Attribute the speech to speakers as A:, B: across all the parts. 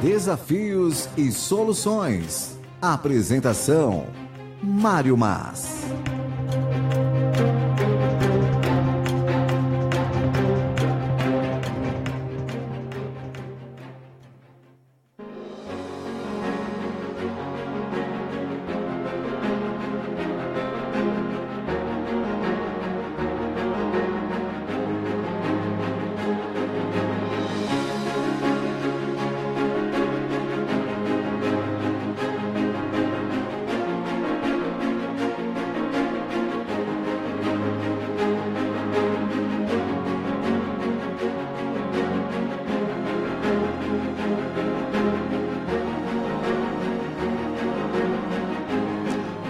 A: Desafios e soluções. Apresentação: Mário Mas.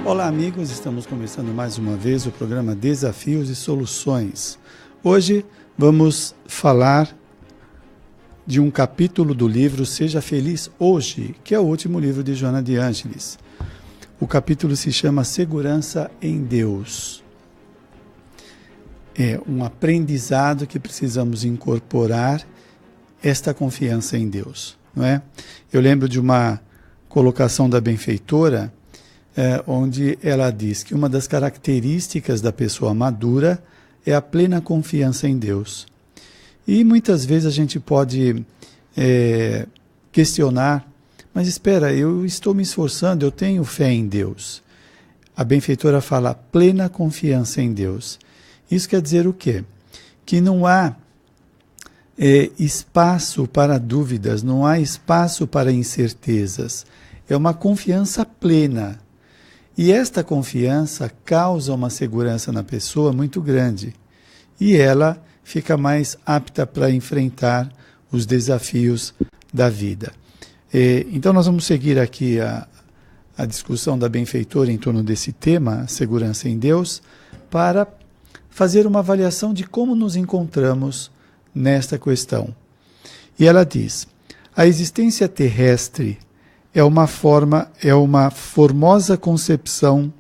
B: Olá amigos, estamos começando mais uma vez o programa Desafios e Soluções. Hoje vamos falar de um capítulo do livro Seja Feliz Hoje, que é o último livro de Joana de Ângeles. O capítulo se chama Segurança em Deus. É um aprendizado que precisamos incorporar esta confiança em Deus, não é? Eu lembro de uma colocação da benfeitora, onde ela diz que uma das características da pessoa madura é a plena confiança em Deus. E muitas vezes a gente pode questionar, mas espera, eu estou me esforçando, eu tenho fé em Deus. A benfeitora fala plena confiança em Deus. Isso quer dizer o quê? Que não há espaço para dúvidas, não há espaço para incertezas. É uma confiança plena. E esta confiança causa uma segurança na pessoa muito grande. E ela fica mais apta para enfrentar os desafios da vida. Então nós vamos seguir aqui a discussão da benfeitora em torno desse tema, segurança em Deus, para fazer uma avaliação de como nos encontramos nesta questão. E ela diz: a existência terrestre é uma formosa concepção.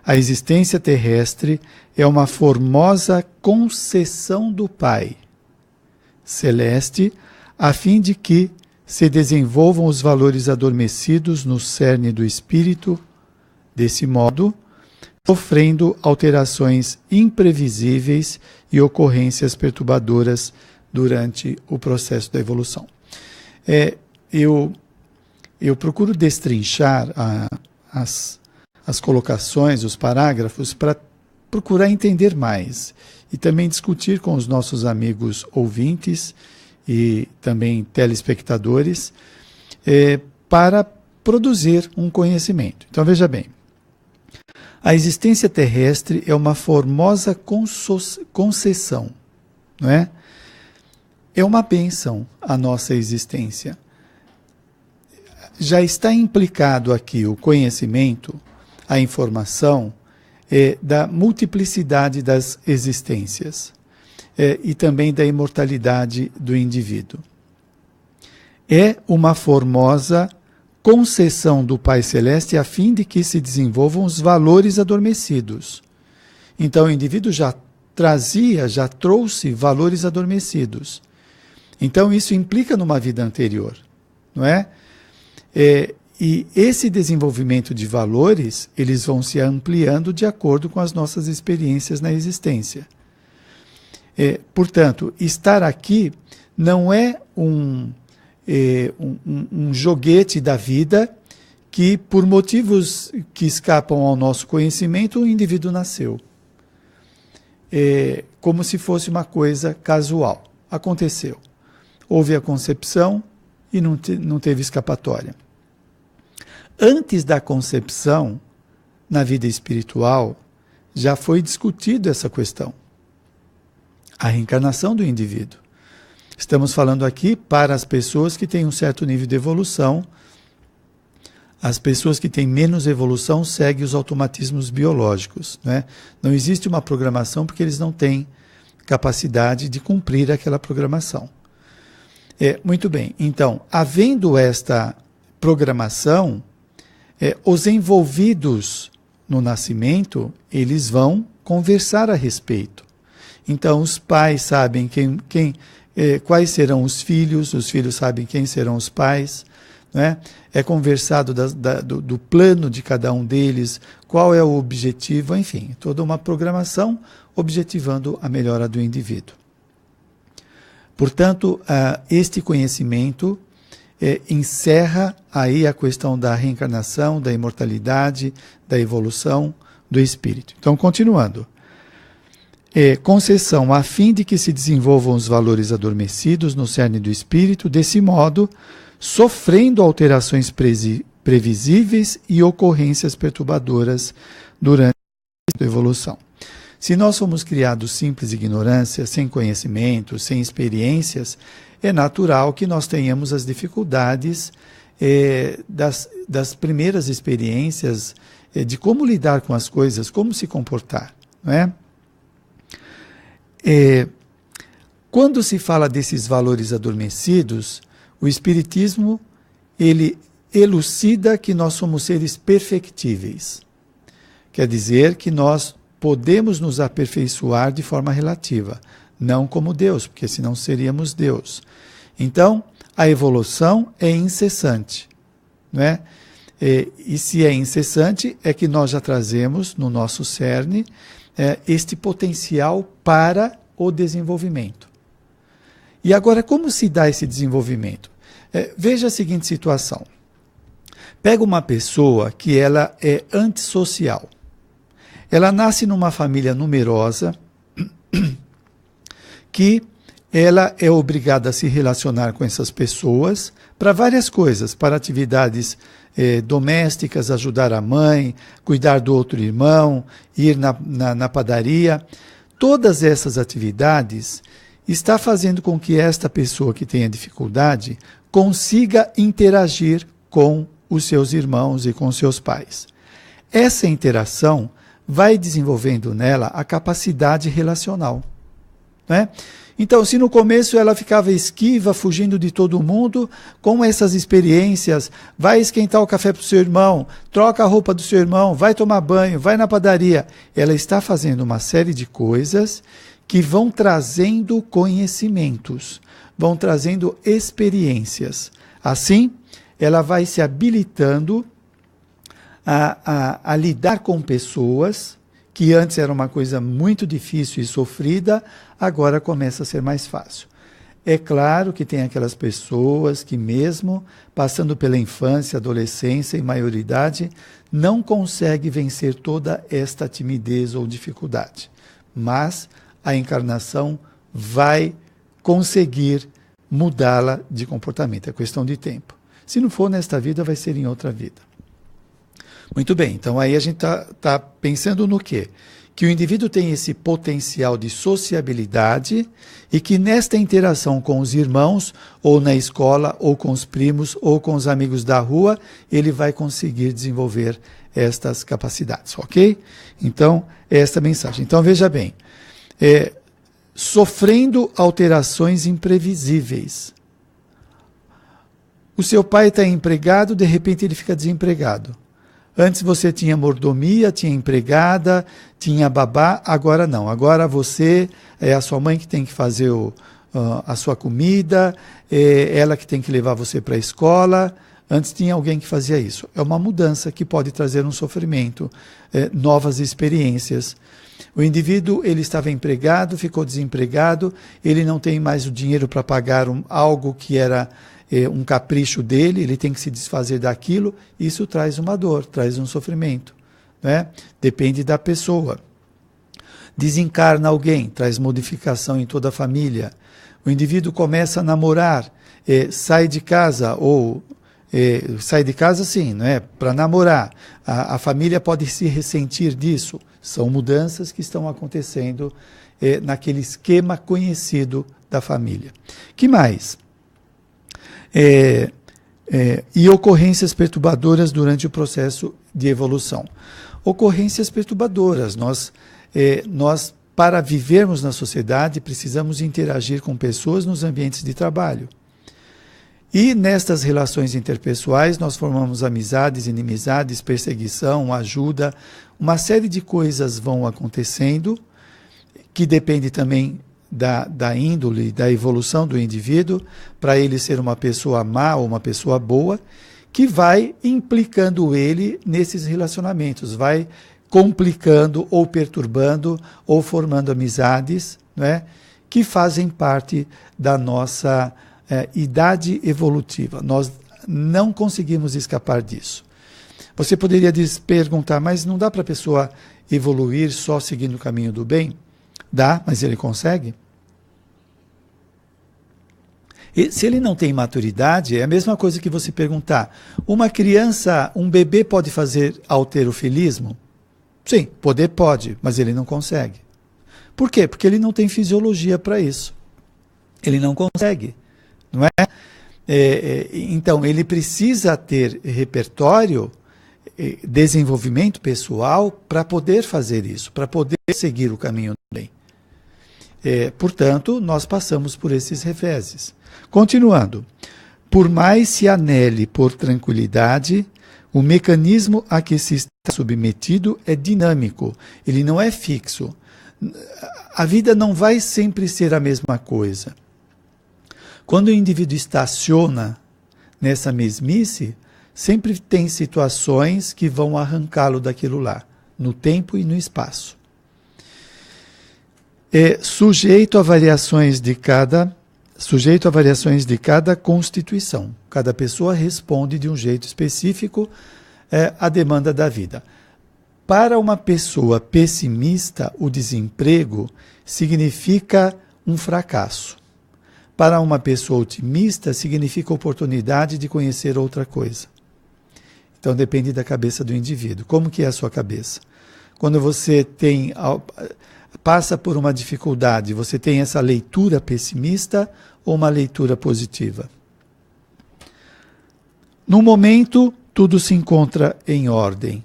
B: A existência terrestre é uma formosa concessão do Pai Celeste, a fim de que se desenvolvam os valores adormecidos no cerne do espírito, desse modo, sofrendo alterações imprevisíveis e ocorrências perturbadoras durante o processo da evolução. Eu procuro destrinchar as colocações, os parágrafos, para procurar entender mais e também discutir com os nossos amigos ouvintes e também telespectadores para produzir um conhecimento. Então veja bem, a existência terrestre é uma formosa concessão, não é? É uma bênção a nossa existência. Já está implicado aqui o conhecimento, a informação da multiplicidade das existências e também da imortalidade do indivíduo. É uma formosa concessão do Pai Celeste a fim de que se desenvolvam os valores adormecidos. Então o indivíduo já trouxe valores adormecidos. Então isso implica numa vida anterior, não é? E esse desenvolvimento de valores, eles vão se ampliando de acordo com as nossas experiências na existência. Portanto, estar aqui não é um joguete da vida que, por motivos que escapam ao nosso conhecimento, o indivíduo nasceu. Como se fosse uma coisa casual. Aconteceu. Houve a concepção e não teve escapatória. Antes da concepção, na vida espiritual, já foi discutido essa questão. A reencarnação do indivíduo. Estamos falando aqui para as pessoas que têm um certo nível de evolução. As pessoas que têm menos evolução seguem os automatismos biológicos, né? Não existe uma programação porque eles não têm capacidade de cumprir aquela programação. Muito bem, então, havendo esta programação, os envolvidos no nascimento, eles vão conversar a respeito. Então, os pais sabem quais serão os filhos sabem quem serão os pais, né? É conversado do plano de cada um deles, qual é o objetivo, enfim, toda uma programação objetivando a melhora do indivíduo. Portanto, este conhecimento encerra aí a questão da reencarnação, da imortalidade, da evolução do espírito. Então, continuando. Concessão a fim de que se desenvolvam os valores adormecidos no cerne do espírito, desse modo, sofrendo alterações previsíveis e ocorrências perturbadoras durante a evolução. Se nós somos criados simples ignorância, sem conhecimento, sem experiências, é natural que nós tenhamos as dificuldades das primeiras experiências de como lidar com as coisas, como se comportar, não é? Quando se fala desses valores adormecidos, o Espiritismo ele elucida que nós somos seres perfectíveis. Quer dizer que nós podemos nos aperfeiçoar de forma relativa, não como Deus, porque senão seríamos Deus. Então, a evolução é incessante, não é? E se é incessante, é que nós já trazemos no nosso cerne este potencial para o desenvolvimento. E agora, como se dá esse desenvolvimento? Veja a seguinte situação. Pega uma pessoa que ela é antissocial. Ela nasce numa família numerosa, que ela é obrigada a se relacionar com essas pessoas para várias coisas, para atividades domésticas, ajudar a mãe, cuidar do outro irmão, ir na padaria. Todas essas atividades está fazendo com que esta pessoa que tenha dificuldade consiga interagir com os seus irmãos e com seus pais. Essa interação vai desenvolvendo nela a capacidade relacional, né? Então, se no começo ela ficava esquiva, fugindo de todo mundo, com essas experiências, vai esquentar o café para o seu irmão, troca a roupa do seu irmão, vai tomar banho, vai na padaria, ela está fazendo uma série de coisas que vão trazendo conhecimentos, vão trazendo experiências. Assim, ela vai se habilitando a lidar com pessoas que antes era uma coisa muito difícil e sofrida, agora começa a ser mais fácil. É claro que tem aquelas pessoas que mesmo passando pela infância, adolescência e maioridade, não consegue vencer toda esta timidez ou dificuldade. Mas a encarnação vai conseguir mudá-la de comportamento. É questão de tempo. Se não for nesta vida, vai ser em outra vida. Muito bem, então aí a gente está pensando no quê? Que o indivíduo tem esse potencial de sociabilidade e que nesta interação com os irmãos, ou na escola, ou com os primos, ou com os amigos da rua, ele vai conseguir desenvolver estas capacidades, ok? Então, é esta mensagem. Então, veja bem, sofrendo alterações imprevisíveis. O seu pai está empregado, de repente ele fica desempregado. Antes você tinha mordomia, tinha empregada, tinha babá, agora não. Agora você é a sua mãe que tem que fazer a sua comida, ela que tem que levar você para a escola. Antes tinha alguém que fazia isso. É uma mudança que pode trazer um sofrimento, novas experiências. O indivíduo ele estava empregado, ficou desempregado, ele não tem mais o dinheiro para pagar algo que era um capricho dele, ele tem que se desfazer daquilo, isso traz uma dor, traz um sofrimento, né? Depende da pessoa. Desencarna alguém, traz modificação em toda a família. O indivíduo começa a namorar, sai de casa, ou sai de casa sim, não é? Para namorar. A família pode se ressentir disso. São mudanças que estão acontecendo naquele esquema conhecido da família. Que mais? E ocorrências perturbadoras durante o processo de evolução. Ocorrências perturbadoras. Nós, para vivermos na sociedade, precisamos interagir com pessoas nos ambientes de trabalho. E nestas relações interpessoais, nós formamos amizades, inimizades, perseguição, ajuda. Uma série de coisas vão acontecendo, que depende também da índole, da evolução do indivíduo, para ele ser uma pessoa má ou uma pessoa boa, que vai implicando ele nesses relacionamentos, vai complicando ou perturbando ou formando amizades, né, que fazem parte da nossa idade evolutiva. Nós não conseguimos escapar disso. Você poderia perguntar, mas não dá para a pessoa evoluir só seguindo o caminho do bem? Dá, mas ele consegue? E se ele não tem maturidade, é a mesma coisa que você perguntar, uma criança, um bebê pode fazer halterofilismo? Sim, poder pode, mas ele não consegue. Por quê? Porque ele não tem fisiologia para isso. Ele não consegue, não é? Então, ele precisa ter repertório, desenvolvimento pessoal para poder fazer isso, para poder seguir o caminho do bem. Portanto, nós passamos por esses reveses. Continuando, por mais se anele por tranquilidade, o mecanismo a que se está submetido é dinâmico, ele não é fixo. A vida não vai sempre ser a mesma coisa. Quando o indivíduo estaciona nessa mesmice, sempre tem situações que vão arrancá-lo daquilo lá, no tempo e no espaço. Sujeito a variações de cada constituição. Cada pessoa responde de um jeito específico à demanda da vida. Para uma pessoa pessimista, o desemprego significa um fracasso. Para uma pessoa otimista, significa oportunidade de conhecer outra coisa. Então depende da cabeça do indivíduo. Como que é a sua cabeça? Quando você passa por uma dificuldade, você tem essa leitura pessimista ou uma leitura positiva? No momento, tudo se encontra em ordem.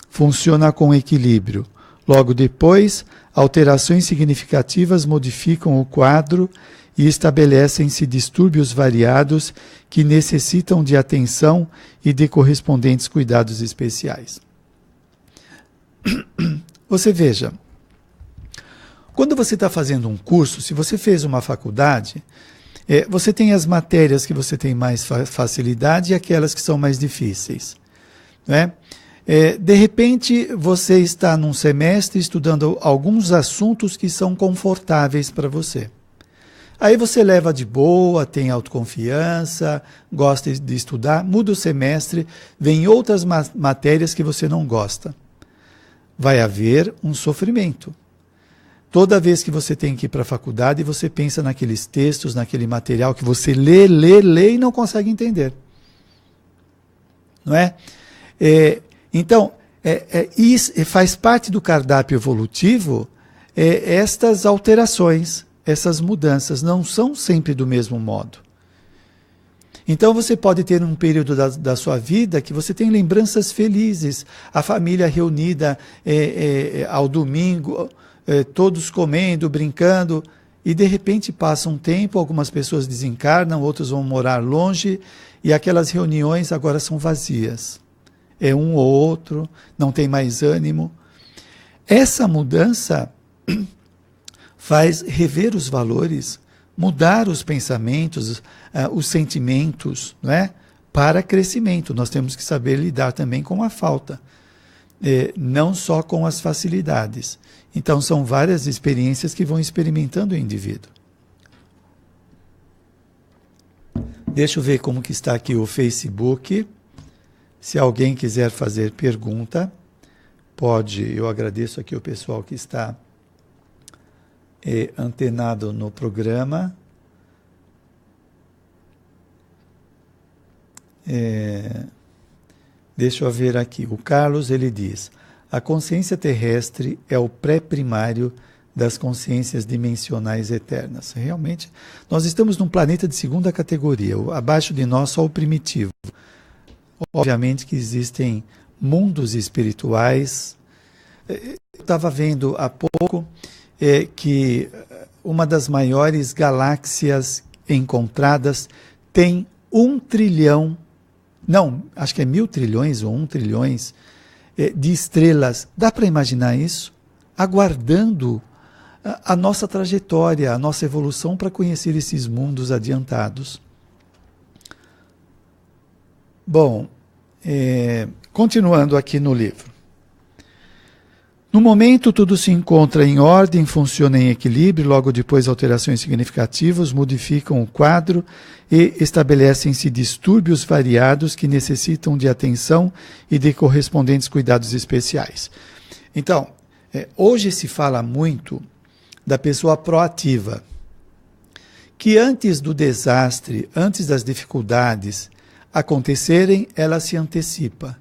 B: Funciona com equilíbrio. Logo depois, alterações significativas modificam o quadro e estabelecem-se distúrbios variados que necessitam de atenção e de correspondentes cuidados especiais. Você veja, quando você está fazendo um curso, se você fez uma faculdade, você tem as matérias que você tem mais facilidade e aquelas que são mais difíceis, né? De repente, você está num semestre estudando alguns assuntos que são confortáveis para você. Aí você leva de boa, tem autoconfiança, gosta de estudar, muda o semestre, vem outras matérias que você não gosta. Vai haver um sofrimento. Toda vez que você tem que ir para a faculdade, você pensa naqueles textos, naquele material que você lê e não consegue entender. Não é? Então, isso faz parte do cardápio evolutivo, estas alterações, essas mudanças, não são sempre do mesmo modo. Então você pode ter um período da sua vida que você tem lembranças felizes, a família reunida ao domingo, todos comendo, brincando, e de repente passa um tempo, algumas pessoas desencarnam, outros vão morar longe, e aquelas reuniões agora são vazias. É um ou outro, não tem mais ânimo. Essa mudança faz rever os valores, mudar os pensamentos, os sentimentos, não é? Para crescimento. Nós temos que saber lidar também com a falta, não só com as facilidades. Então são várias experiências que vão experimentando o indivíduo. Deixa eu ver como que está aqui o Facebook. Se alguém quiser fazer pergunta, pode. Eu agradeço aqui o pessoal que está antenado no programa. Deixa eu ver aqui. O Carlos, ele diz: a consciência terrestre é o pré-primário das consciências dimensionais eternas. Realmente, nós estamos num planeta de segunda categoria. Abaixo de nós, só o primitivo. Obviamente que existem mundos espirituais. Eu estava vendo há pouco que uma das maiores galáxias encontradas tem 1 trilhão, não, acho que é 1.000 trilhões ou 1 trilhões de estrelas. Dá para imaginar isso? Aguardando a nossa trajetória, a nossa evolução para conhecer esses mundos adiantados. Bom, continuando aqui no livro. No momento, tudo se encontra em ordem, funciona em equilíbrio, logo depois alterações significativas modificam o quadro e estabelecem-se distúrbios variados que necessitam de atenção e de correspondentes cuidados especiais. Então, hoje se fala muito da pessoa proativa, que antes do desastre, antes das dificuldades acontecerem, ela se antecipa.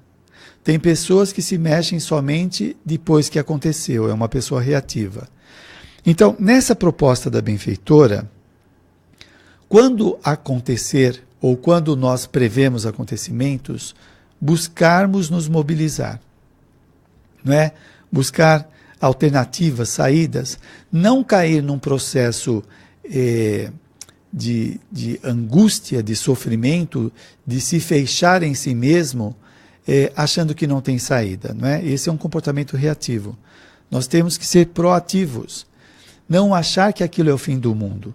B: Tem pessoas que se mexem somente depois que aconteceu, é uma pessoa reativa. Então, nessa proposta da benfeitora, quando acontecer, ou quando nós prevemos acontecimentos, buscarmos nos mobilizar, não é? Buscar alternativas, saídas, não cair num processo de angústia, de sofrimento, de se fechar em si mesmo, achando que não tem saída, não é? Esse é um comportamento reativo. Nós temos que ser proativos, não achar que aquilo é o fim do mundo.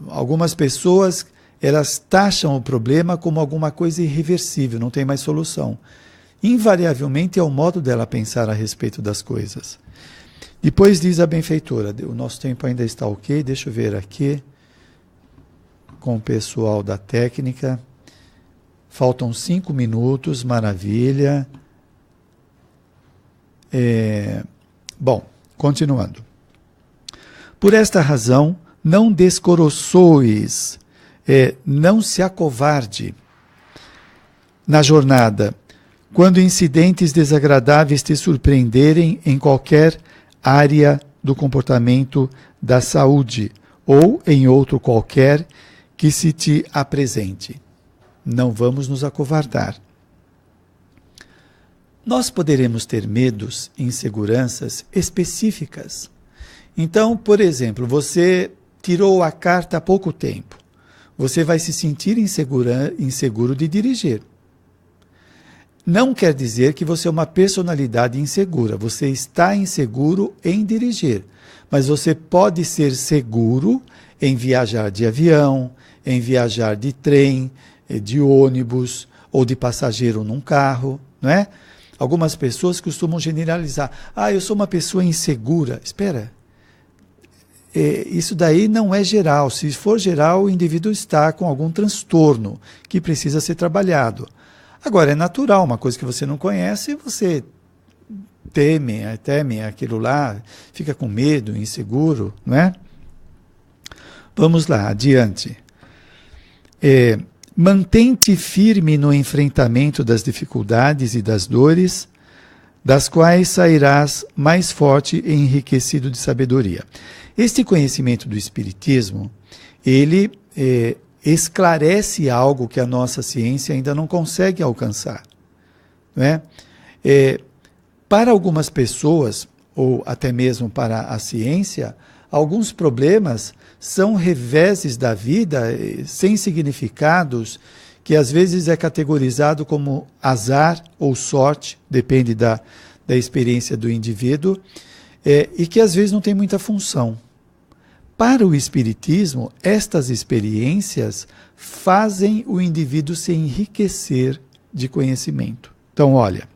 B: Algumas pessoas, elas taxam o problema como alguma coisa irreversível, não tem mais solução. Invariavelmente é o modo dela pensar a respeito das coisas. Depois diz a benfeitora, o nosso tempo ainda está ok, deixa eu ver aqui, com o pessoal da técnica. Faltam 5 minutos, maravilha. Bom, continuando. Por esta razão, não descoroçoes, não se acovarde na jornada, quando incidentes desagradáveis te surpreenderem em qualquer área do comportamento da saúde ou em outro qualquer que se te apresente. Não vamos nos acovardar. Nós poderemos ter medos e inseguranças específicas. Então, por exemplo, você tirou a carta há pouco tempo. Você vai se sentir inseguro de dirigir. Não quer dizer que você é uma personalidade insegura. Você está inseguro em dirigir. Mas você pode ser seguro em viajar de avião, em viajar de trem, de ônibus ou de passageiro num carro, não é? Algumas pessoas costumam generalizar. Eu sou uma pessoa insegura. Espera, isso daí não é geral. Se for geral, o indivíduo está com algum transtorno que precisa ser trabalhado. Agora, é natural, uma coisa que você não conhece, você teme aquilo lá, fica com medo, inseguro, não é? Vamos lá, adiante. Mantém-te firme no enfrentamento das dificuldades e das dores, das quais sairás mais forte e enriquecido de sabedoria. Este conhecimento do Espiritismo, ele esclarece algo que a nossa ciência ainda não consegue alcançar. Não é? Para algumas pessoas, ou até mesmo para a ciência, alguns problemas são reveses da vida, sem significados, que às vezes é categorizado como azar ou sorte, depende da experiência do indivíduo, e que às vezes não tem muita função. Para o Espiritismo, estas experiências fazem o indivíduo se enriquecer de conhecimento. Então, olha,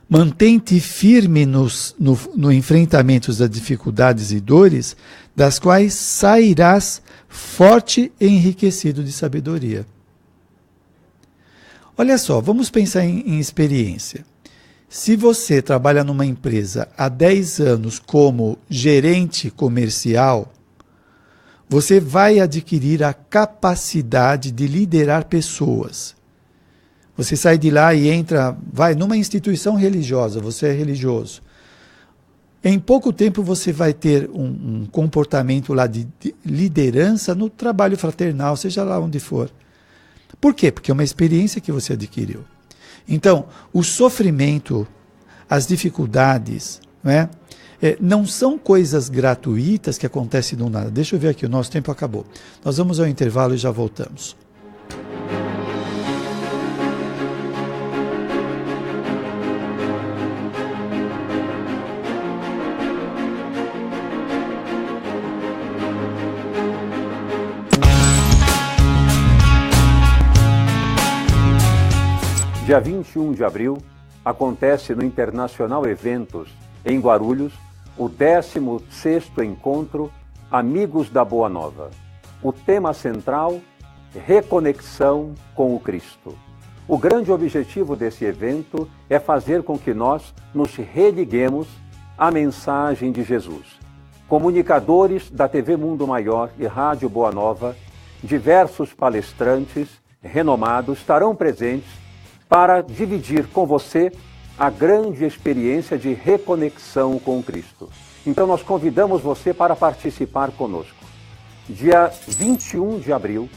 B: mantém-te firme no enfrentamento das dificuldades e dores, das quais sairás forte e enriquecido de sabedoria. Olha só, vamos pensar em experiência. Se você trabalha numa empresa há 10 anos como gerente comercial, você vai adquirir a capacidade de liderar pessoas. Você sai de lá e vai numa instituição religiosa, você é religioso. Em pouco tempo você vai ter um comportamento lá de liderança no trabalho fraternal, seja lá onde for. Por quê? Porque é uma experiência que você adquiriu. Então, o sofrimento, as dificuldades, não são coisas gratuitas que acontecem do nada. Deixa eu ver aqui, o nosso tempo acabou. Nós vamos ao intervalo e já voltamos.
C: Dia 21 de abril, acontece no Internacional Eventos, em Guarulhos, o 16º Encontro Amigos da Boa Nova. O tema central, reconexão com o Cristo. O grande objetivo desse evento é fazer com que nós nos religuemos à mensagem de Jesus. Comunicadores da TV Mundo Maior e Rádio Boa Nova, diversos palestrantes renomados estarão presentes para dividir com você a grande experiência de reconexão com Cristo. Então nós convidamos você para participar conosco. Dia 21 de abril,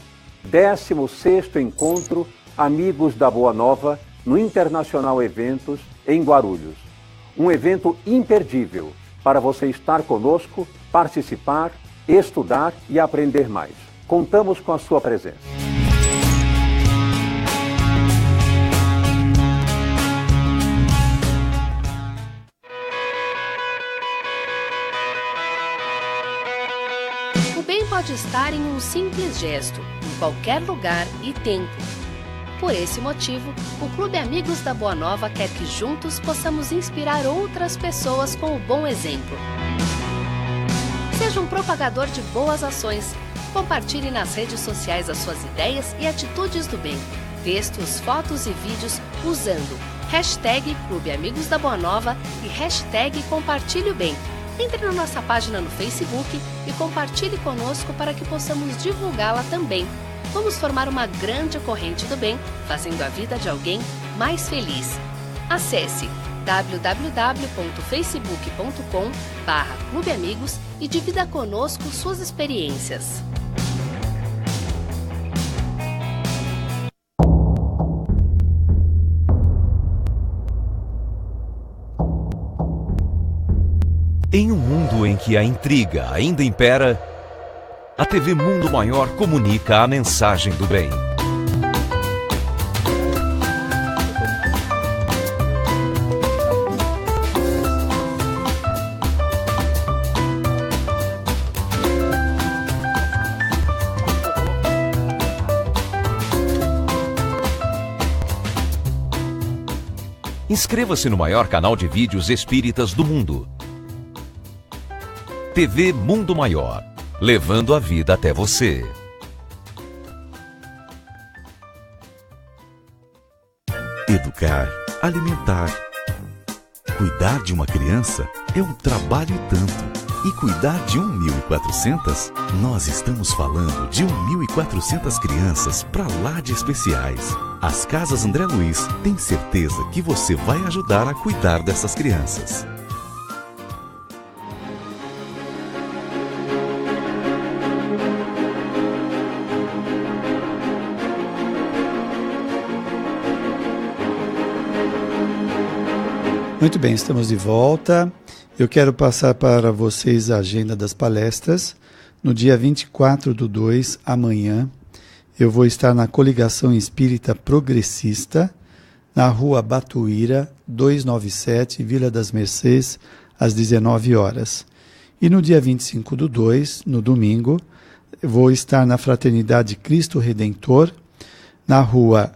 C: 16º Encontro Amigos da Boa Nova, no Internacional Eventos, em Guarulhos. Um evento imperdível para você estar conosco, participar, estudar e aprender mais. Contamos com a sua presença.
D: O bem pode estar em um simples gesto, em qualquer lugar e tempo. Por esse motivo, o Clube Amigos da Boa Nova quer que juntos possamos inspirar outras pessoas com o bom exemplo. Seja um propagador de boas ações. Compartilhe nas redes sociais as suas ideias e atitudes do bem. Textos, fotos e vídeos usando hashtag Clube Amigos da Boa Nova e hashtag Compartilhe o Bem. Entre na nossa página no Facebook e compartilhe conosco para que possamos divulgá-la também. Vamos formar uma grande corrente do bem, fazendo a vida de alguém mais feliz. Acesse www.facebook.com/Clube Amigos e divida conosco suas experiências.
E: Em um mundo em que a intriga ainda impera, a TV Mundo Maior comunica a mensagem do bem. Inscreva-se no maior canal de vídeos espíritas do mundo. TV Mundo Maior, levando a vida até você.
F: Educar, alimentar. Cuidar de uma criança é um trabalho e tanto. E cuidar de 1.400? Nós estamos falando de 1.400 crianças pra lá de especiais. As Casas André Luiz têm certeza que você vai ajudar a cuidar dessas crianças.
B: Muito bem, estamos de volta. Eu quero passar para vocês a agenda das palestras. No dia 24/2, amanhã, eu vou estar na Coligação Espírita Progressista, na Rua Batuíra, 297, Vila das Mercês, às 19 horas. E no dia 25/2, no domingo, eu vou estar na Fraternidade Cristo Redentor, na Rua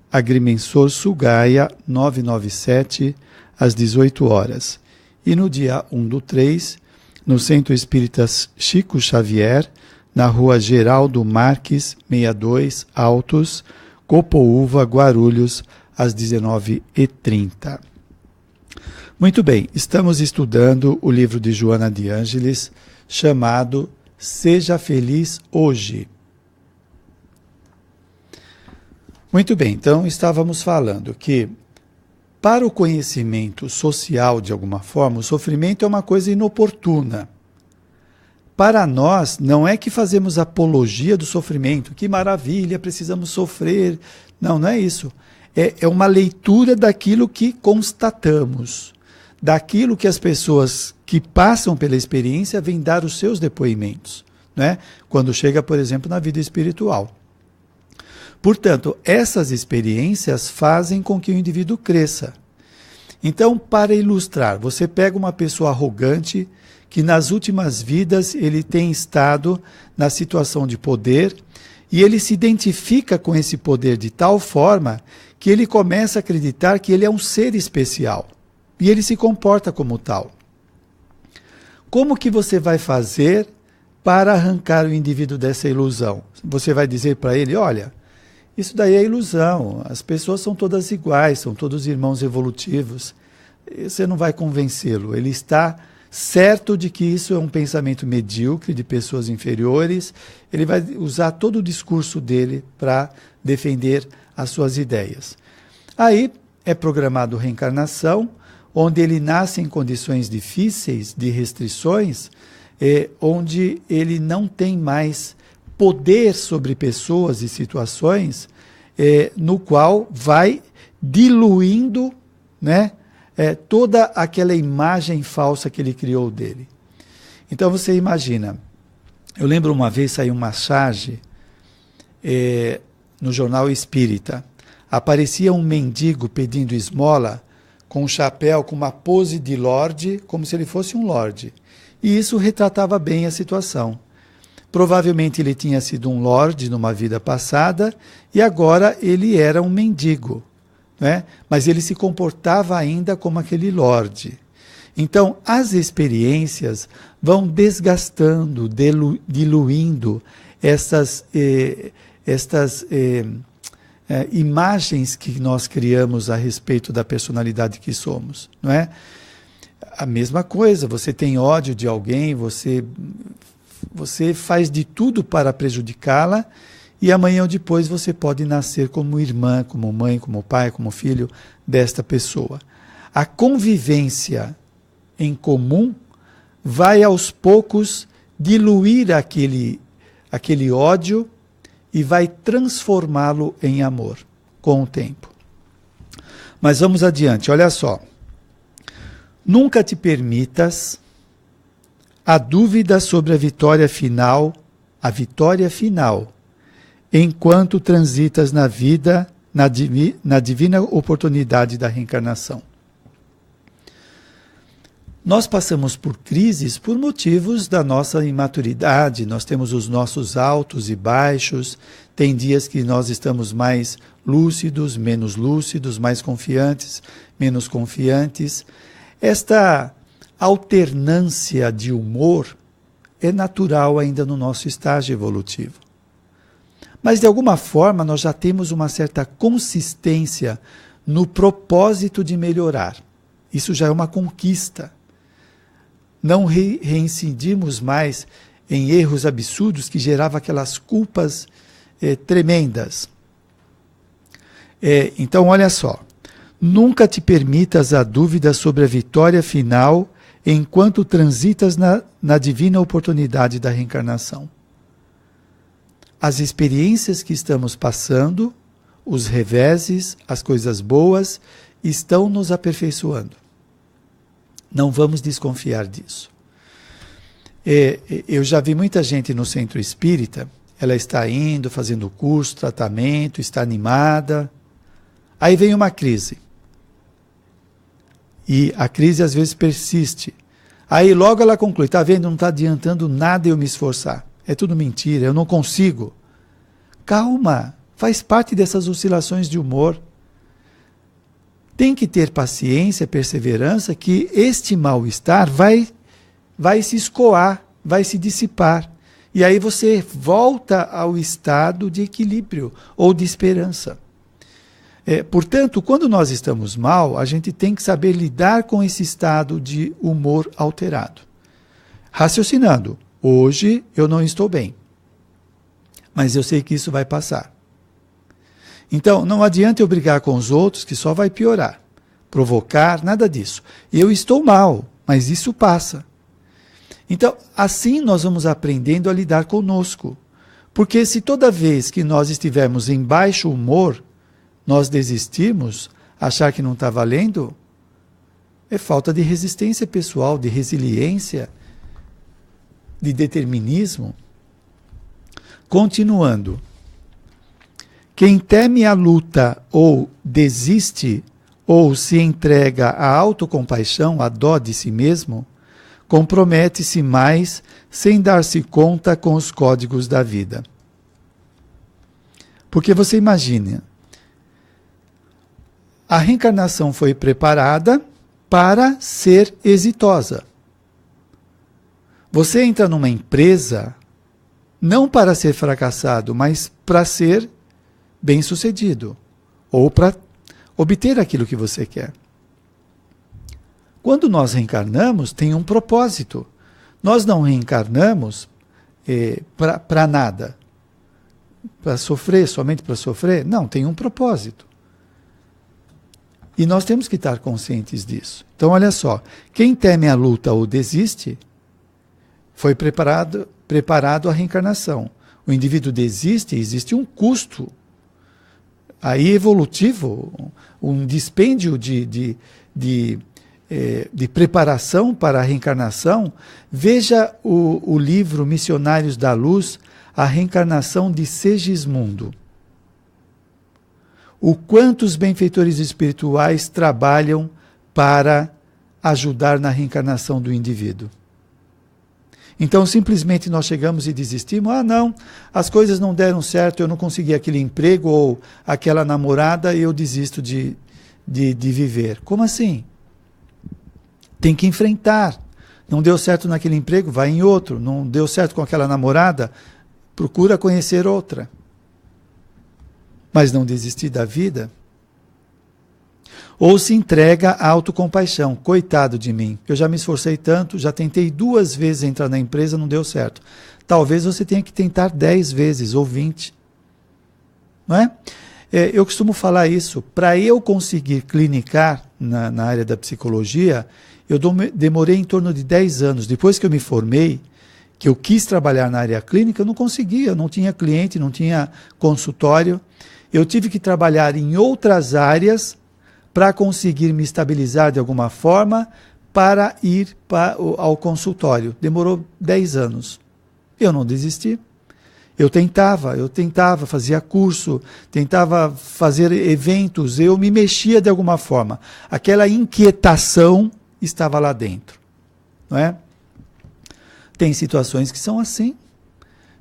B: Agrimensor Sugaia, 997, às 18 horas. E no dia 1/3, no Centro Espírita Chico Xavier, na Rua Geraldo Marques, 62, Altos, Copoúva, Guarulhos, às 19h30. Muito bem, estamos estudando o livro de Joana de Ângeles, chamado Seja Feliz Hoje. Muito bem, então estávamos falando que para o conhecimento social, de alguma forma, o sofrimento é uma coisa inoportuna. Para nós, não é que fazemos apologia do sofrimento, que maravilha, precisamos sofrer. Não, não é isso. É uma leitura daquilo que constatamos, daquilo que as pessoas que passam pela experiência vêm dar os seus depoimentos, né? Quando chega, por exemplo, na vida espiritual. Portanto, essas experiências fazem com que o indivíduo cresça. Então, para ilustrar, você pega uma pessoa arrogante que nas últimas vidas ele tem estado na situação de poder e ele se identifica com esse poder de tal forma que ele começa a acreditar que ele é um ser especial. E ele se comporta como tal. Como que você vai fazer para arrancar o indivíduo dessa ilusão? Você vai dizer para ele, olha, isso daí é ilusão, as pessoas são todas iguais, são todos irmãos evolutivos. Você não vai convencê-lo, ele está certo de que isso é um pensamento medíocre de pessoas inferiores, ele vai usar todo o discurso dele para defender as suas ideias. Aí é programado reencarnação, onde ele nasce em condições difíceis, de restrições, onde ele não tem mais poder sobre pessoas e situações, no qual vai diluindo, né, toda aquela imagem falsa que ele criou dele. Então você imagina, eu lembro uma vez saiu uma charge no Jornal Espírita, aparecia um mendigo pedindo esmola, com um chapéu, com uma pose de lorde, como se ele fosse um lorde. E isso retratava bem a situação. Provavelmente ele tinha sido um lorde numa vida passada e agora ele era um mendigo, né? Mas ele se comportava ainda como aquele lorde. Então, as experiências vão desgastando, diluindo essas imagens que nós criamos a respeito da personalidade que somos, não é? A mesma coisa, você tem ódio de alguém, você faz de tudo para prejudicá-la e amanhã ou depois você pode nascer como irmã, como mãe, como pai, como filho desta pessoa. A convivência em comum vai aos poucos diluir aquele ódio e vai transformá-lo em amor com o tempo. Mas vamos adiante, olha só. Nunca te permitas a dúvida sobre a vitória final, enquanto transitas na vida, na divina oportunidade da reencarnação. Nós passamos por crises por motivos da nossa imaturidade, nós temos os nossos altos e baixos, tem dias que nós estamos mais lúcidos, menos lúcidos, mais confiantes, menos confiantes. Esta alternância de humor é natural ainda no nosso estágio evolutivo. Mas de alguma forma nós já temos uma certa consistência no propósito de melhorar. Isso já é uma conquista. Não reincidimos mais em erros absurdos que geravam aquelas culpas tremendas. Então, olha só. Nunca te permitas a dúvida sobre a vitória final enquanto transitas na divina oportunidade da reencarnação. As experiências que estamos passando, os reveses, as coisas boas, estão nos aperfeiçoando. Não vamos desconfiar disso. Eu já vi muita gente no centro espírita, ela está indo, fazendo curso, tratamento, está animada. Aí vem uma crise. E a crise às vezes persiste. Aí logo ela conclui, está vendo, não está adiantando nada eu me esforçar. É tudo mentira, eu não consigo. Calma, faz parte dessas oscilações de humor. Tem que ter paciência, perseverança, que este mal-estar vai se escoar, vai se dissipar. E aí você volta ao estado de equilíbrio ou de esperança. Portanto, quando nós estamos mal, a gente tem que saber lidar com esse estado de humor alterado. Raciocinando, hoje eu não estou bem, mas eu sei que isso vai passar. Então, não adianta eu brigar com os outros, que só vai piorar. Provocar, nada disso. Eu estou mal, mas isso passa. Então, assim nós vamos aprendendo a lidar conosco. Porque se toda vez que nós estivermos em baixo humor, nós desistirmos, achar que não está valendo, é falta de resistência pessoal, de resiliência, de determinismo. Continuando. Quem teme a luta ou desiste ou se entrega à autocompaixão, à dó de si mesmo, compromete-se mais sem dar-se conta com os códigos da vida. Porque você imagina, A reencarnação foi preparada para ser exitosa. Você entra numa empresa não para ser fracassado, mas para ser bem-sucedido ou para obter aquilo que você quer. Quando nós reencarnamos, tem um propósito. Nós não reencarnamos para nada. Para sofrer, somente para sofrer? Não, tem um propósito. E nós temos que estar conscientes disso. Então, olha só, quem teme a luta ou desiste, foi preparado à reencarnação. O indivíduo desiste, existe um custo aí evolutivo, um dispêndio de preparação para a reencarnação. Veja o livro Missionários da Luz, a reencarnação de Segismundo. O quanto os benfeitores espirituais trabalham para ajudar na reencarnação do indivíduo. Então, simplesmente nós chegamos e desistimos. Ah, não, as coisas não deram certo, eu não consegui aquele emprego ou aquela namorada, eu desisto de viver. Como assim? Tem que enfrentar. Não deu certo naquele emprego, vai em outro. Não deu certo com aquela namorada, procura conhecer outra. Mas não desistir da vida. Ou se entrega à autocompaixão. Coitado de mim, eu já me esforcei tanto, já tentei 2 vezes entrar na empresa, não deu certo. Talvez você tenha que tentar 10 vezes ou 20. Não é? Eu costumo falar isso. Para eu conseguir clinicar na área da psicologia, eu demorei em torno de 10 anos. Depois que eu me formei, que eu quis trabalhar na área clínica, eu não conseguia, não tinha cliente, não tinha consultório. Eu tive que trabalhar em outras áreas para conseguir me estabilizar de alguma forma para ir ao consultório. Demorou 10 anos. Eu não desisti. Eu tentava, fazia curso, tentava fazer eventos, eu me mexia de alguma forma. Aquela inquietação estava lá dentro. Não é? Tem situações que são assim.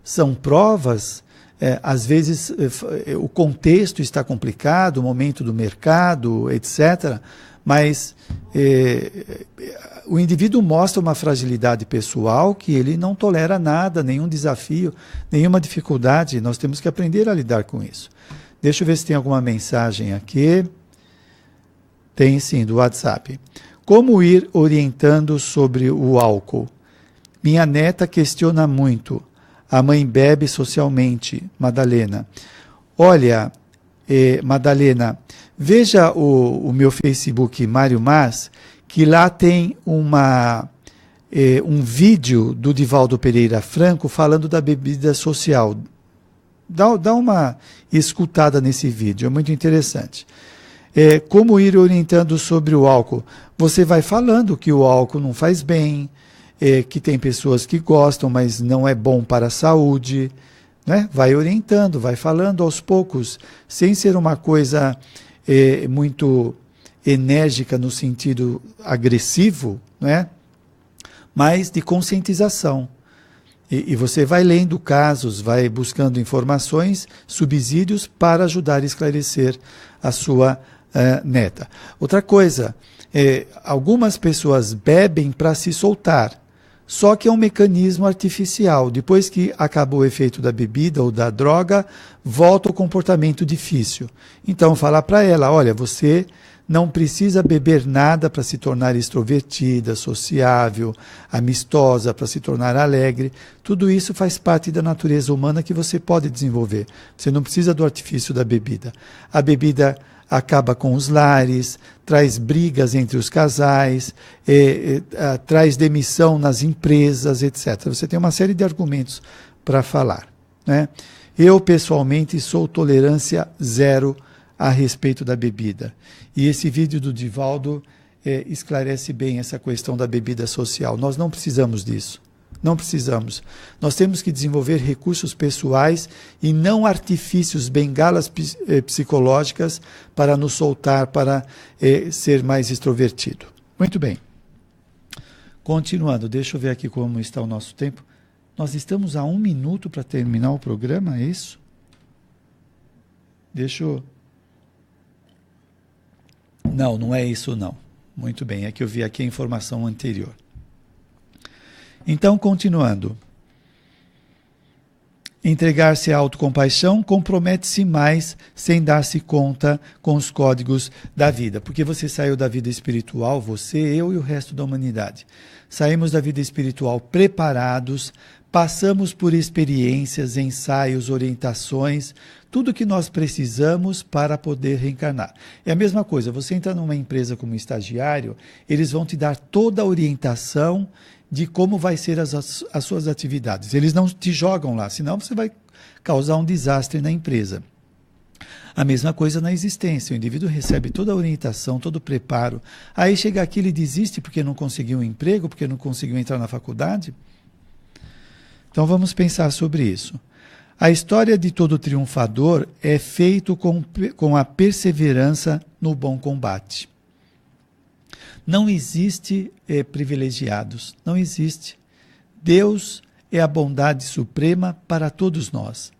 B: São provas. Às vezes o contexto está complicado, o momento do mercado, etc. Mas o indivíduo mostra uma fragilidade pessoal que ele não tolera nada, nenhum desafio, nenhuma dificuldade. Nós temos que aprender a lidar com isso. Deixa eu ver se tem alguma mensagem aqui. Tem sim, do WhatsApp. Como ir orientando sobre o álcool? Minha neta questiona muito. A mãe bebe socialmente, Madalena. Olha, Madalena, veja o meu Facebook, Mário Mas, que lá tem um vídeo do Divaldo Pereira Franco falando da bebida social. Dá uma escutada nesse vídeo, é muito interessante. Como ir orientando sobre o álcool? Você vai falando que o álcool não faz bem, que tem pessoas que gostam, mas não é bom para a saúde, né? Vai orientando, vai falando aos poucos, sem ser uma coisa muito enérgica no sentido agressivo, né? Mas de conscientização. E você vai lendo casos, vai buscando informações, subsídios para ajudar a esclarecer a sua neta. Outra coisa, algumas pessoas bebem para se soltar. Só que é um mecanismo artificial. Depois que acabou o efeito da bebida ou da droga, volta o comportamento difícil. Então, falar para ela, olha, você não precisa beber nada para se tornar extrovertida, sociável, amistosa, para se tornar alegre. Tudo isso faz parte da natureza humana que você pode desenvolver. Você não precisa do artifício da bebida. A bebida acaba com os lares, traz brigas entre os casais, traz demissão nas empresas, etc. Você tem uma série de argumentos para falar, né? Eu, pessoalmente, sou tolerância zero a respeito da bebida. E esse vídeo do Divaldo esclarece bem essa questão da bebida social. Nós não precisamos disso. Não precisamos. Nós temos que desenvolver recursos pessoais e não artifícios, bengalas psicológicas para nos soltar, para ser mais extrovertido. Muito bem. Continuando, deixa eu ver aqui como está o nosso tempo. Nós estamos a 1 minuto para terminar o programa, é isso? Deixa eu... Não, não é isso não. Muito bem, é que eu vi aqui a informação anterior. Então, continuando. Entregar-se à autocompaixão compromete-se mais sem dar-se conta com os códigos da vida. Porque você saiu da vida espiritual, você, eu e o resto da humanidade. Saímos da vida espiritual preparados, passamos por experiências, ensaios, orientações, tudo que nós precisamos para poder reencarnar. É a mesma coisa, você entra numa empresa como estagiário, eles vão te dar toda a orientação de como vai ser as suas atividades. Eles não te jogam lá, senão você vai causar um desastre na empresa. A mesma coisa na existência, o indivíduo recebe toda a orientação, todo o preparo, aí chega aqui ele desiste porque não conseguiu um emprego, porque não conseguiu entrar na faculdade. Então vamos pensar sobre isso. A história de todo triunfador é feita com a perseverança no bom combate. Não existe privilegiados, não existe. Deus é a bondade suprema para todos nós.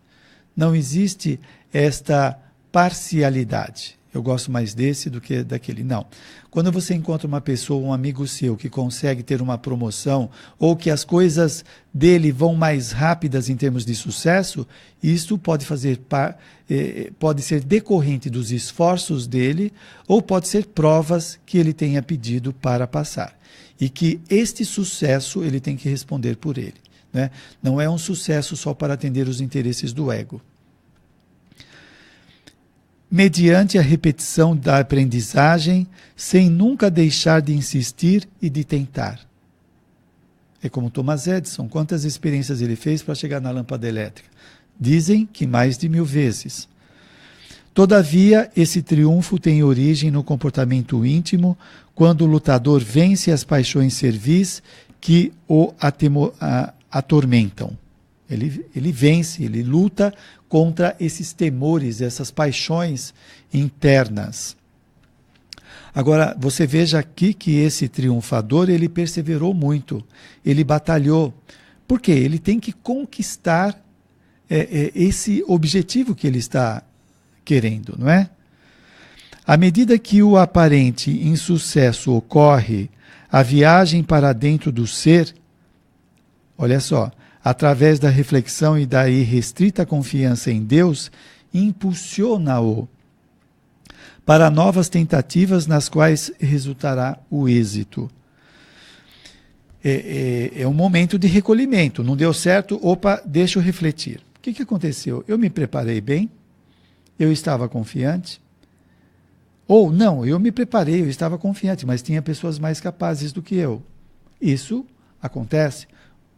B: Não existe esta parcialidade. Eu gosto mais desse do que daquele. Não. Quando você encontra uma pessoa, um amigo seu, que consegue ter uma promoção ou que as coisas dele vão mais rápidas em termos de sucesso, isso pode pode ser decorrente dos esforços dele ou pode ser provas que ele tenha pedido para passar. E que este sucesso ele tem que responder por ele, né? Não é um sucesso só para atender os interesses do ego. Mediante a repetição da aprendizagem, sem nunca deixar de insistir e de tentar. É como Thomas Edison, quantas experiências ele fez para chegar na lâmpada elétrica? Dizem que mais de 1000 vezes. Todavia, esse triunfo tem origem no comportamento íntimo, quando o lutador vence as paixões servis que o atormentam. Ele vence, ele luta contra esses temores, essas paixões internas. Agora, você veja aqui que esse triunfador, ele perseverou muito, ele batalhou. Por quê? Ele tem que conquistar esse objetivo que ele está querendo, não é? À medida que o aparente insucesso ocorre, a viagem para dentro do ser, olha só, através da reflexão e da irrestrita confiança em Deus, impulsiona-o para novas tentativas nas quais resultará o êxito. É um momento de recolhimento. Não deu certo? Opa, deixa eu refletir. O que aconteceu? Eu me preparei bem? Eu estava confiante? Ou não, eu me preparei, eu estava confiante, mas tinha pessoas mais capazes do que eu. Isso acontece.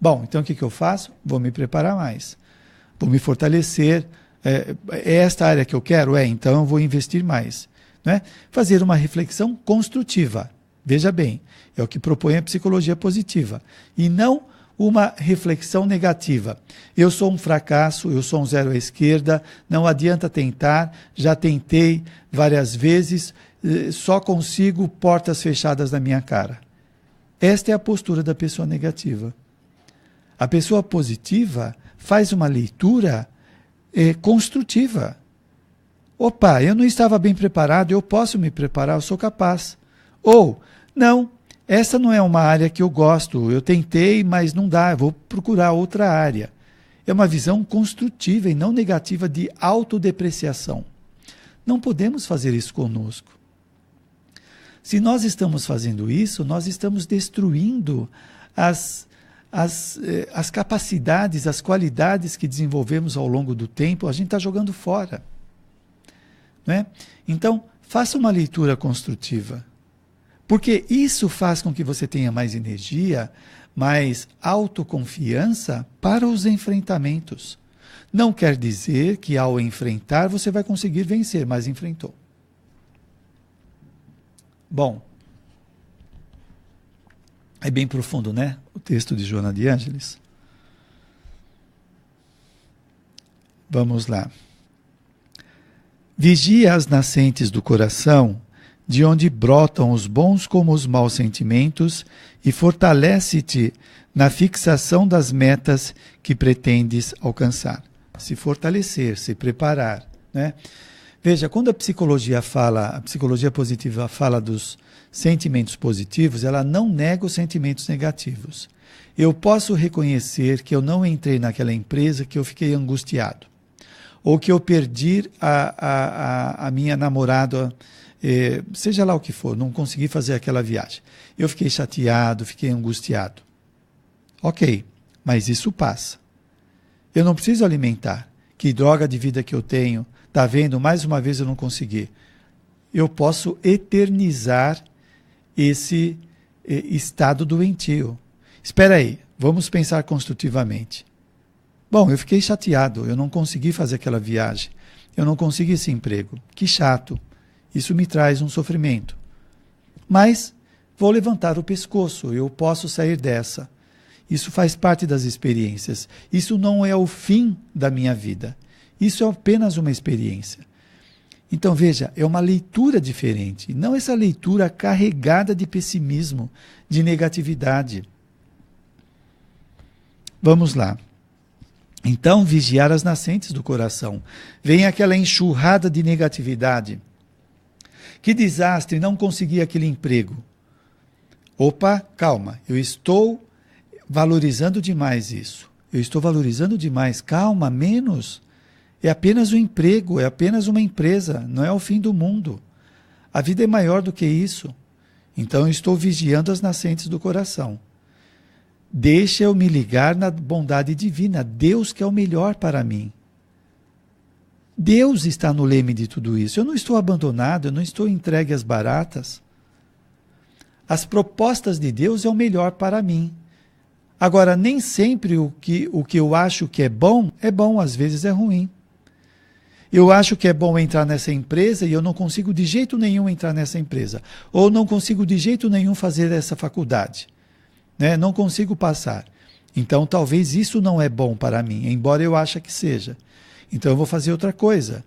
B: Bom, então o que eu faço? Vou me preparar mais. Vou me fortalecer. É esta área que eu quero? Então eu vou investir mais. Não é? Fazer uma reflexão construtiva. Veja bem, é o que propõe a psicologia positiva. E não uma reflexão negativa. Eu sou um fracasso, eu sou um zero à esquerda, não adianta tentar, já tentei várias vezes, só consigo portas fechadas na minha cara. Esta é a postura da pessoa negativa. A pessoa positiva faz uma leitura construtiva. Opa, eu não estava bem preparado, eu posso me preparar, eu sou capaz. Ou, não, essa não é uma área que eu gosto, eu tentei, mas não dá, eu vou procurar outra área. É uma visão construtiva e não negativa de autodepreciação. Não podemos fazer isso conosco. Se nós estamos fazendo isso, nós estamos destruindo as capacidades, as qualidades que desenvolvemos ao longo do tempo, a gente está jogando fora. Não é? Então, faça uma leitura construtiva. Porque isso faz com que você tenha mais energia, mais autoconfiança para os enfrentamentos. Não quer dizer que ao enfrentar você vai conseguir vencer, mas enfrentou. Bom, é bem profundo, né? O texto de Joana de Ângeles. Vamos lá. Vigia as nascentes do coração, de onde brotam os bons como os maus sentimentos, e fortalece-te na fixação das metas que pretendes alcançar. Se fortalecer, se preparar, né? Veja, quando a psicologia positiva fala dos sentimentos positivos, ela não nega os sentimentos negativos. Eu posso reconhecer que eu não entrei naquela empresa, que eu fiquei angustiado. Ou que eu perdi a minha namorada, seja lá o que for, não consegui fazer aquela viagem. Eu fiquei chateado, fiquei angustiado. Ok, mas isso passa. Eu não preciso alimentar. Que droga de vida que eu tenho. Está vendo? Mais uma vez eu não consegui. Eu posso eternizar esse estado doentio. Espera aí, vamos pensar construtivamente. Bom, eu fiquei chateado, eu não consegui fazer aquela viagem. Eu não consegui esse emprego. Que chato. Isso me traz um sofrimento. Mas vou levantar o pescoço, eu posso sair dessa. Isso faz parte das experiências. Isso não é o fim da minha vida. Isso é apenas uma experiência. Então, veja, é uma leitura diferente. Não essa leitura carregada de pessimismo, de negatividade. Vamos lá. Então, vigiar as nascentes do coração. Vem aquela enxurrada de negatividade. Que desastre, não consegui aquele emprego. Opa, calma, eu estou valorizando demais isso. Eu estou valorizando demais. Calma, menos. É apenas um emprego, é apenas uma empresa, não é o fim do mundo. A vida é maior do que isso. Então eu estou vigiando as nascentes do coração. Deixa eu me ligar na bondade divina. Deus quer o melhor para mim. Deus está no leme de tudo isso. Eu não estou abandonado, eu não estou entregue às baratas. As propostas de Deus é o melhor para mim. Agora, nem sempre o que eu acho que é bom, às vezes é ruim. Eu acho que é bom entrar nessa empresa e eu não consigo de jeito nenhum entrar nessa empresa. Ou não consigo de jeito nenhum fazer essa faculdade. Né? Não consigo passar. Então, talvez isso não é bom para mim, embora eu ache que seja. Então, eu vou fazer outra coisa.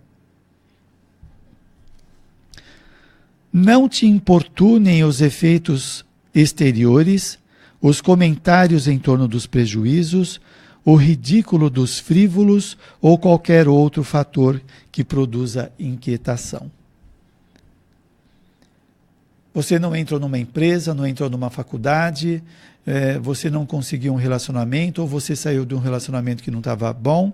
B: Não te importunem os efeitos exteriores, os comentários em torno dos prejuízos, o ridículo dos frívolos ou qualquer outro fator que produza inquietação. Você não entrou numa empresa, não entrou numa faculdade, você não conseguiu um relacionamento, ou você saiu de um relacionamento que não estava bom.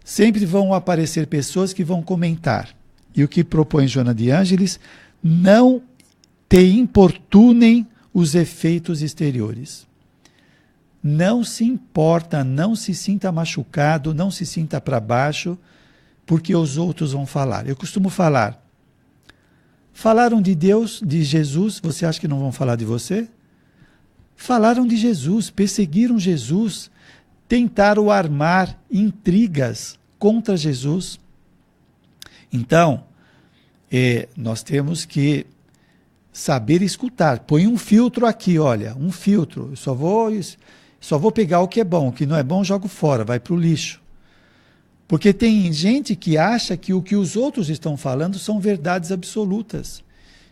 B: Sempre vão aparecer pessoas que vão comentar. E o que propõe Joana de Ângeles, não te importunem os efeitos exteriores. Não se importa, não se sinta machucado, não se sinta para baixo, porque os outros vão falar. Eu costumo falar. Falaram de Deus, de Jesus, você acha que não vão falar de você? Falaram de Jesus, perseguiram Jesus, tentaram armar intrigas contra Jesus. Então, nós temos que saber escutar. Põe um filtro aqui, olha, um filtro. Eu só vou pegar o que é bom, o que não é bom jogo fora, vai para o lixo. Porque tem gente que acha que o que os outros estão falando são verdades absolutas.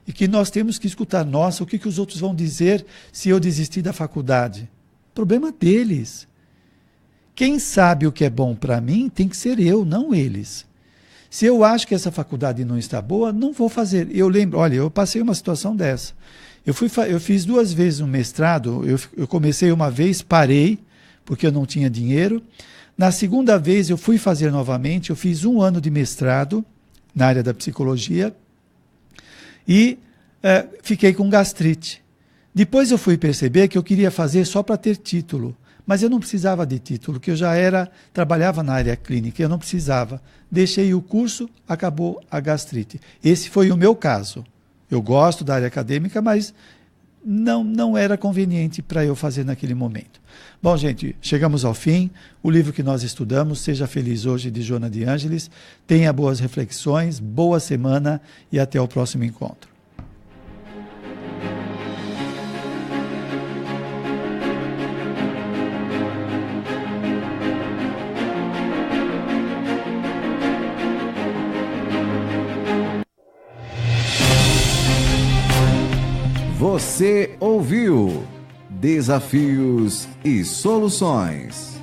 B: E que nós temos que escutar, nossa, o que os outros vão dizer se eu desistir da faculdade? Problema deles. Quem sabe o que é bom para mim tem que ser eu, não eles. Se eu acho que essa faculdade não está boa, não vou fazer. Eu lembro, olha, eu passei uma situação dessa. Eu fiz 2 vezes um mestrado, eu comecei uma vez, parei, porque eu não tinha dinheiro. Na segunda vez eu fui fazer novamente, eu fiz 1 ano de mestrado na área da psicologia e fiquei com gastrite. Depois eu fui perceber que eu queria fazer só para ter título, mas eu não precisava de título, que eu já trabalhava na área clínica, eu não precisava. Deixei o curso, acabou a gastrite. Esse foi o meu caso. Eu gosto da área acadêmica, mas não era conveniente para eu fazer naquele momento. Bom, gente, chegamos ao fim. O livro que nós estudamos, Seja Feliz Hoje, de Joana de Ângeles. Tenha boas reflexões, boa semana e até o próximo encontro.
A: Você ouviu Desafios e Soluções.